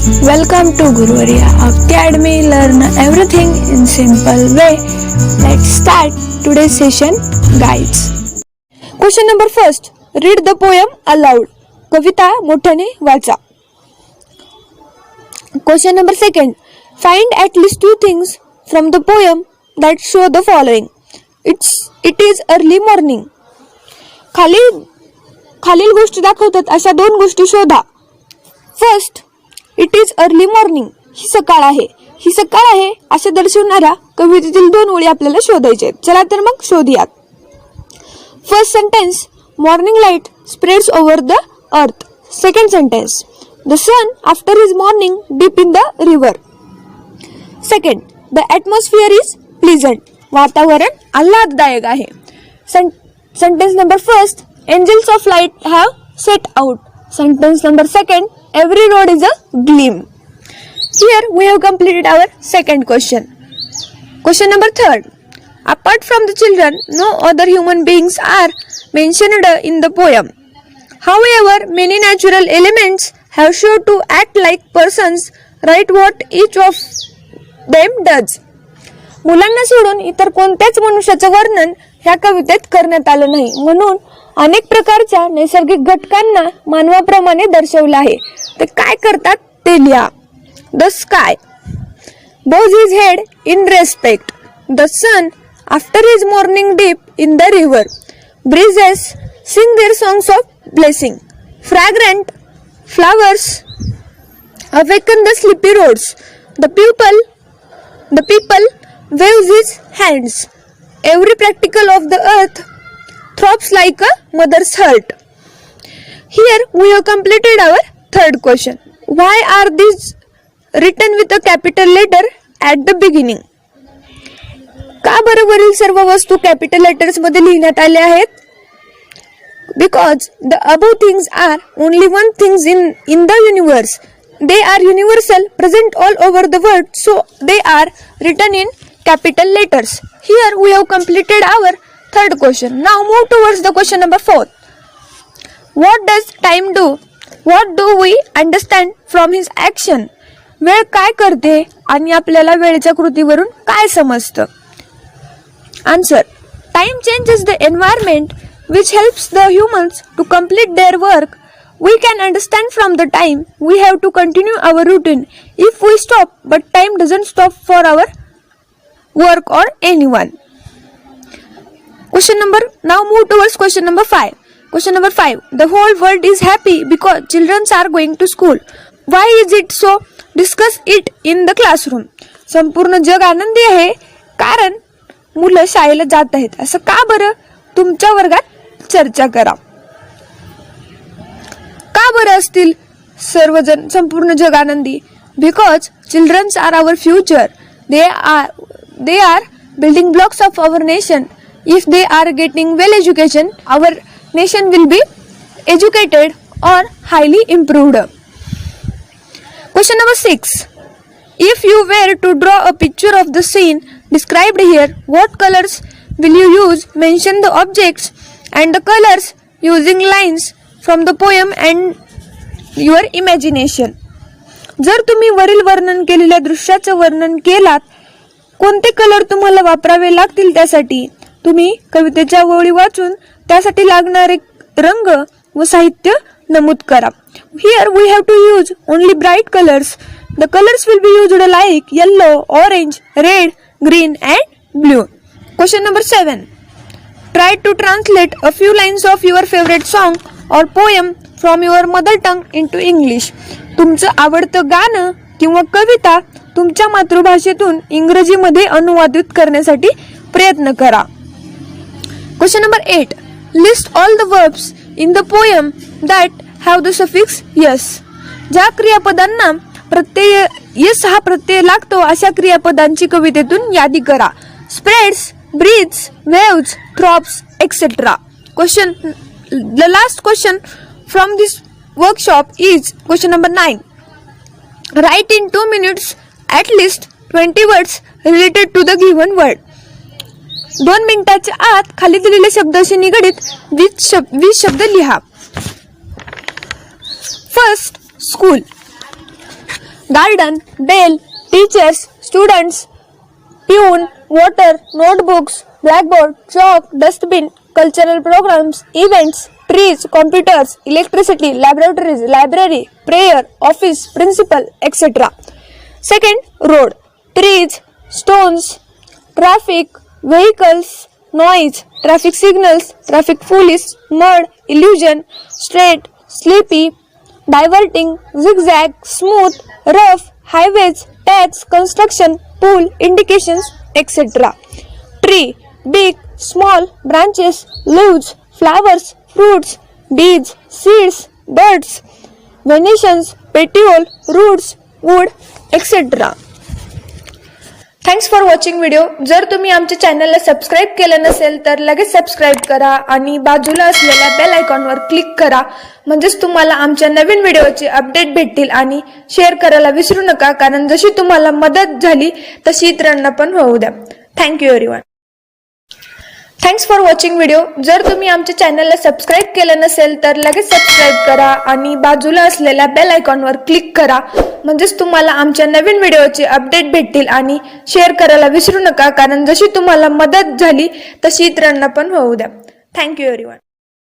Welcome to Guruvarya Academy. Learn everything in simple way. Let's start today's session. Guides. Question number first. Read the poem aloud. कविता मोठ्याने वाचा. Question number second. Find at least two things from the poem that show the following. It is early morning. खालील गोष्टी दाखवतात अशा दोन गोष्टी शोधा. First, it is early morning. ही सकाळ आहे. ही सकाळ आहे असे दर्शवणाऱ्या कवितेतील दोन ओळी आपल्याला शोधायचे आहेत. चला तर मग शोधूयात. First sentence, morning light spreads over the earth. Second sentence, the sun after his morning deep in the river. Second, the atmosphere is pleasant. वातावरण आल्हाददायक आहे. Sentence number first, angels of light have set out. Sentence number second, every road is a gleam. Here we have completed our second question. Question number third, apart from the children, no other human beings are mentioned in the poem. However, many natural elements have shown to act like persons. Write what each of them does. मुलांना सोडून इतर कोणत्याच मनुष्याचं वर्णन ह्या कवितेत करण्यात आलं नाही, म्हणून अनेक प्रकारच्या नैसर्गिक घटकांना मानवाप्रमाणे दर्शवलं आहे. ते काय करतात ते लिहा. The sky bows his head in respect. The sun after his morning dip in the river. Breezes sing their songs of blessing. Fragrant flowers awaken the sleepy roads. The people waves his hands. Every particle of the earth throbs like a mother's heart. Here we have completed our third question. Why are these written with a capital letter at the beginning? का बरं वरील सर्व वस्तू capital letters मध्ये लिहिण्यात आल्या आहेत? Because the above things are only one things in the universe. They are universal, present all over the world, so they are written in capital letters. Here we have completed our third question. Now move towards the question number 4. What does time do? What do we understand from his action? वेळ काय करते आणि आपल्याला वेळेच्या कृतीवरून काय समजतं? Answer. Time changes the environment which helps the humans to complete their work. We can understand from the time we have to continue our routine if we stop, but time doesn't stop for our work or anyone. Now move towards question number 5. Question number 5. The whole world is happy because children are going to school. Why is it so? Discuss it in the classroom. संपूर्ण जग आनंदी आहे कारण मुलं शाळेला जात आहेत. असं का बरं? तुमच्या वर्गात चर्चा करा. का बरं असतील सर्वजण संपूर्ण जग आनंदी? Because children are our future. They are building blocks of our nation. If they are getting well education, our nation will be educated or highly improved. Question number 6. If you were to draw a picture of the scene described here, what colors will you use? Mention the objects and the colors using lines from the poem and your imagination. जर तुम्ही वरील वर्णन केलेल्या दृश्याचं वर्णन केलात, कोणते colour तुम्हाला वापरावे लागतील त्यासाठी तुम्ही कवितेच्या ओळी वाचून त्यासाठी लागणारे रंग व साहित्य नमूद करा. Here we have to use only bright colors. The colors will be used like yellow, orange, red, green and blue. Question number 7. Try to translate a few lines of your favorite song or poem from your mother tongue into English. तुमचं आवडतं गाणं किंवा कविता तुमच्या मातृभाषेतून इंग्रजीमध्ये अनुवादित करण्यासाठी प्रयत्न करा. Question number 8. List all the verbs in the poem that have the suffix yes. ज्या क्रियापदांना प्रत्यय yes हा प्रत्यय लागतो अशा क्रियापदांची कवितेतून यादी करा. Spreads, breathes, waves, throbs, etc. The last question from this workshop is question number 9. Write in 2 minutes at least 20 words related to the given word. 2 मिनिटाच्या आत खाली दिलेल्या शब्दाशी निगडित 20 शब्द लिहा. First, school. garden, bell, teachers, students, peon, water, notebooks, blackboard, chalk, dustbin, cultural programs, events, trees, computers, electricity, laboratories, library, prayer, office, principal, etc. Second, road, trees, stones, traffic, vehicles, noise, traffic signals, traffic police, mud, illusion, straight, sleepy, diverting, zigzag, smooth, rough, highways, tags, construction, pool, indications, etc. Tree, big, small, branches, leaves, flowers, fruits, beads, seeds, birds, venetians, petiole, roots, wood, etc. Thanks for watching video. जर तुम्ही आमच्या चॅनलला subscribe केलं नसेल तर लगेच subscribe करा आणि बाजूला असलेल्या बेल आयकॉनवर क्लिक करा, म्हणजेच तुम्हाला आमच्या नवीन व्हिडिओचे अपडेट भेटतील. आणि शेअर करायला विसरू नका, कारण जशी तुम्हाला मदत झाली तशी इतरांना पण होऊ द्या. Thank you everyone. Thanks for watching video. जर तुम्ही आमच्या चॅनलला सबस्क्राईब केलं नसेल तर लगेच सबस्क्राईब करा आणि बाजूला असलेल्या बेल आयकॉनवर क्लिक करा, म्हणजेच तुम्हाला आमच्या नवीन व्हिडिओचे अपडेट भेटतील. आणि शेअर करायला विसरू नका, कारण जशी तुम्हाला मदत झाली तशी इतरांना पण होऊ द्या. Thank you everyone.